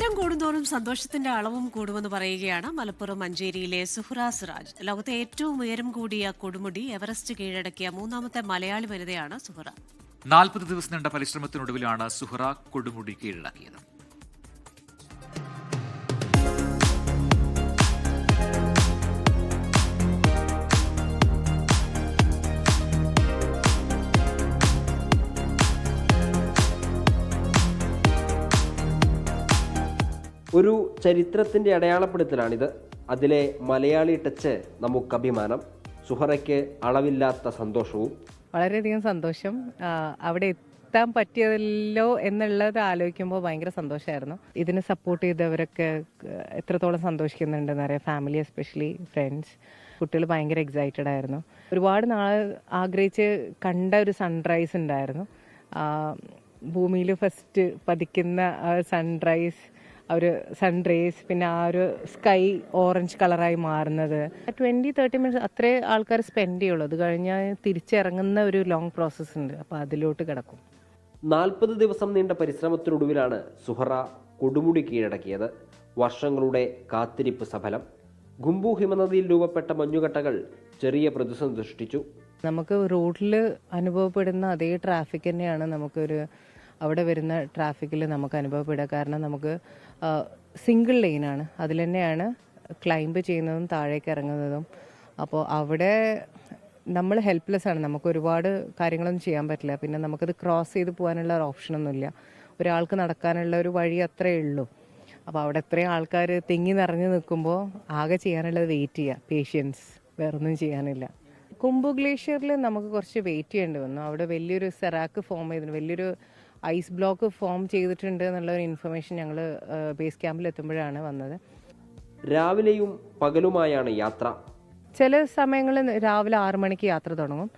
ഉയരം കൂടുന്തോറും സന്തോഷത്തിന്റെ അളവും കൂടുമെന്ന് പറയുകയാണ് മലപ്പുറം മഞ്ചേരിയിലെ സുഹ്റ സിറാജ്. ലോകത്തെ ഏറ്റവും ഉയരം കൂടിയ കൊടുമുടി എവറസ്റ്റ് കീഴടക്കിയ മൂന്നാമത്തെ മലയാളി വനിതയാണ് സുഹ്റ. 40 ദിവസം നീണ്ട പരിശ്രമത്തിനൊടുവിലാണ് സുഹ്റ കൊടുമുടി കീഴടക്കിയത്. ഒരു ചരിത്രത്തിൻ്റെ അടയാളപ്പെടുത്തലാണിത്. അതിലെ മലയാളി ടച്ച് നമുക്കഭിമാനം. സുഹറയ്ക്ക് അളവില്ലാത്ത സന്തോഷവും. വളരെയധികം സന്തോഷം. അവിടെ എത്താൻ പറ്റിയല്ലോ എന്നുള്ളത് ആലോചിക്കുമ്പോൾ ഭയങ്കര സന്തോഷമായിരുന്നു. ഇതിന് സപ്പോർട്ട് ചെയ്തവരൊക്കെ എത്രത്തോളം സന്തോഷിക്കുന്നുണ്ടെന്ന് അറിയാം. ഫാമിലി, എസ്പെഷ്യലി ഫ്രണ്ട്സ്, കുട്ടികൾ ഭയങ്കര എക്സൈറ്റഡ് ആയിരുന്നു. ഒരുപാട് നാൾ ആഗ്രഹിച്ച് കണ്ട ഒരു സൺറൈസ് ഉണ്ടായിരുന്നു. ഭൂമിയിൽ ഫസ്റ്റ് പതിക്കുന്ന സൺറൈസ്, ഒരു സൺറേസ്, പിന്നെ ആ ഒരു സ്കൈ ഓറഞ്ച് കളറായി മാറുന്നത്. 20-30 മിനിറ്റ്സ് അത്രേ ആൾക്കാർ സ്പെൻഡ് ചെയ്യുള്ളൂ. അത് കഴിഞ്ഞാൽ തിരിച്ചിറങ്ങുന്ന ഒരു ലോങ് പ്രോസസ്സ് ഉണ്ട്. അപ്പോൾ അതിലോട്ട് കിടക്കും. 40 ദിവസം നീണ്ട പരിശ്രമത്തിനൊടുവിലാണ് സുഹറ കൊടുമുടി കീഴടക്കിയത്. വർഷങ്ങളുടെ കാത്തിരിപ്പ് സഫലം. ഖുംബു ഹിമനദിയിൽ രൂപപ്പെട്ട മഞ്ഞുകട്ടകൾ ചെറിയ പ്രതിസന്ധി സൃഷ്ടിച്ചു. നമുക്ക് റോഡിൽ അനുഭവപ്പെടുന്ന അതേ ട്രാഫിക് തന്നെയാണ് നമുക്കൊരു അവിടെ വരുന്ന ട്രാഫിക്കിൽ നമുക്ക് അനുഭവപ്പെടുക. കാരണം നമുക്ക് സിംഗിൾ ലെയിനാണ്. അതിൽ തന്നെയാണ് ക്ലൈംബ് ചെയ്യുന്നതും താഴേക്ക് ഇറങ്ങുന്നതും. അപ്പോൾ അവിടെ നമ്മൾ ഹെൽപ്ലെസ് ആണ്. നമുക്ക് ഒരുപാട് കാര്യങ്ങളൊന്നും ചെയ്യാൻ പറ്റില്ല. പിന്നെ നമുക്കത് ക്രോസ് ചെയ്ത് പോകാനുള്ള ഒരു ഓപ്ഷനൊന്നുമില്ല. ഒരാൾക്ക് നടക്കാനുള്ള ഒരു വഴി അത്രയേ ഉള്ളൂ. അപ്പോൾ അവിടെ എത്രയും ആൾക്കാർ തിങ്ങി നിറഞ്ഞു നിൽക്കുമ്പോൾ ആകെ ചെയ്യാനുള്ളത് വെയിറ്റ് ചെയ്യുക, പേഷ്യൻസ്, വേറൊന്നും ചെയ്യാനില്ല. കുംഭു ഗ്ലേഷ്യറിൽ നമുക്ക് കുറച്ച് വെയിറ്റ് ചെയ്യേണ്ടി വന്നു. അവിടെ വലിയൊരു സെറാക്ക് ഫോം ചെയ്തിട്ടുണ്ട്, വലിയൊരു ഐസ് ബ്ലോക്ക് ഫോം ചെയ്തിട്ടുണ്ട് എന്നുള്ള ഒരു ഇൻഫർമേഷൻ ഞങ്ങൾ ബേസ് ക്യാമ്പിൽ എത്തുമ്പോഴാണ് വന്നത്. രാവിലെയും പകലുമായാണ് യാത്ര. ചില സമയങ്ങളിൽ രാവിലെ 6 മണിക്ക് യാത്ര തുടങ്ങും.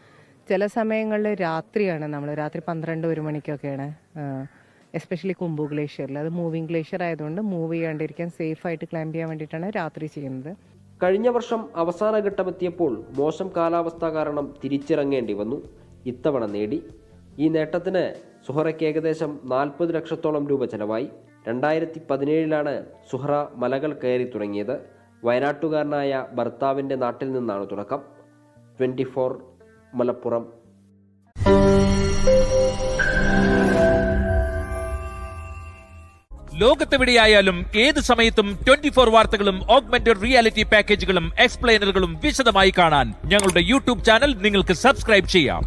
ചില സമയങ്ങളിൽ രാത്രിയാണ്. നമ്മൾ രാത്രി 12-1 മണിക്കൊക്കെയാണ്, എസ്പെഷ്യലി കുംഭു ഗ്ലേഷ്യറിൽ. അത് മൂവിങ് ഗ്ലേഷ്യർ ആയതുകൊണ്ട് മൂവ് ചെയ്യാണ്ടിരിക്കാൻ, സേഫായിട്ട് ക്ലൈംബ് ചെയ്യാൻ വേണ്ടിയിട്ടാണ് രാത്രി ചെയ്യുന്നത്. കഴിഞ്ഞ വർഷം അവസാന ഘട്ടമെത്തിയപ്പോൾ മോശം കാലാവസ്ഥ കാരണം തിരിച്ചിറങ്ങേണ്ടി വന്നു. ഇത്തവണ നേടി. ഈ നേട്ടത്തിന് സുഹറയ്ക്ക് ഏകദേശം 40 ലക്ഷത്തോളം രൂപ ചെലവായി. 2017 സുഹറ മലകൾ കയറി തുടങ്ങിയത്. വയനാട്ടുകാരനായ ഭർത്താവിൻ്റെ നാട്ടിൽ നിന്നാണ് തുടക്കം. 24 മലപ്പുറം. ലോകത്തെവിടെയായാലും ഏത് സമയത്തും 24 വാർത്തകളും ഓഗ്മെന്റഡ് റിയാലിറ്റി പാക്കേജുകളും എക്സ്പ്ലെയിനറുകളും വിശദമായി കാണാൻ ഞങ്ങളുടെ യൂട്യൂബ് ചാനൽ നിങ്ങൾക്ക് സബ്സ്ക്രൈബ് ചെയ്യാം.